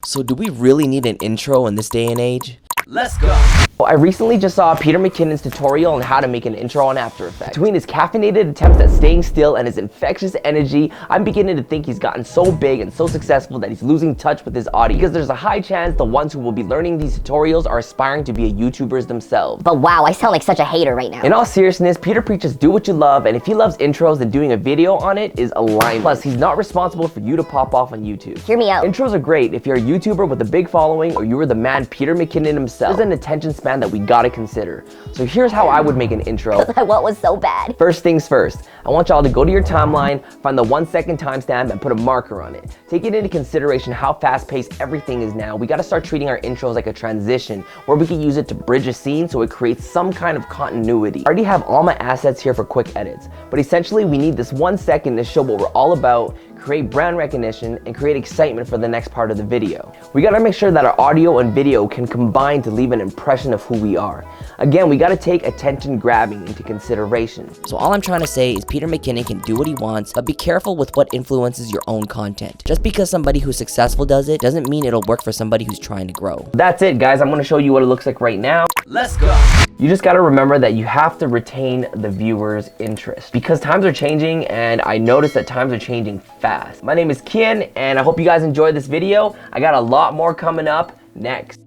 So do we really need an intro in this day and age? Let's go! I recently just saw Peter McKinnon's tutorial on how to make an intro on After Effects. Between his caffeinated attempts at staying still and his infectious energy, I'm beginning to think he's gotten so big and so successful that he's losing touch with his audience. Because there's a high chance the ones who will be learning these tutorials are aspiring to be YouTubers themselves. But wow, I sound like such a hater right now. In all seriousness, Peter preaches do what you love, and if he loves intros, then doing a video on it is alignment. Plus, he's not responsible for you to pop off on YouTube. Hear me out. Intros are great if you're a YouTuber with a big following or you are the man Peter McKinnon himself. There's an attention span that we gotta consider. So here's how I would make an intro. What was so bad? First things first, I want y'all to go to your timeline, find the 1 second timestamp and put a marker on it. Taking into consideration how fast-paced everything is now, we gotta start treating our intros like a transition where we can use it to bridge a scene so it creates some kind of continuity. I already have all my assets here for quick edits, but essentially we need this 1 second to show what we're all about, create brand recognition, and create excitement for the next part of the video. We gotta make sure that our audio and video can combine to leave an impression of who we are. Again, we gotta take attention grabbing into consideration. So all I'm trying to say is Peter McKinnon can do what he wants, but be careful with what influences your own content. Just because somebody who's successful does it, doesn't mean it'll work for somebody who's trying to grow. That's it, guys. I'm gonna show you what it looks like right now. Let's go! You just gotta remember that you have to retain the viewer's interest because times are changing, and I noticed that times are changing fast. My name is Kian, and I hope you guys enjoyed this video. I got a lot more coming up next.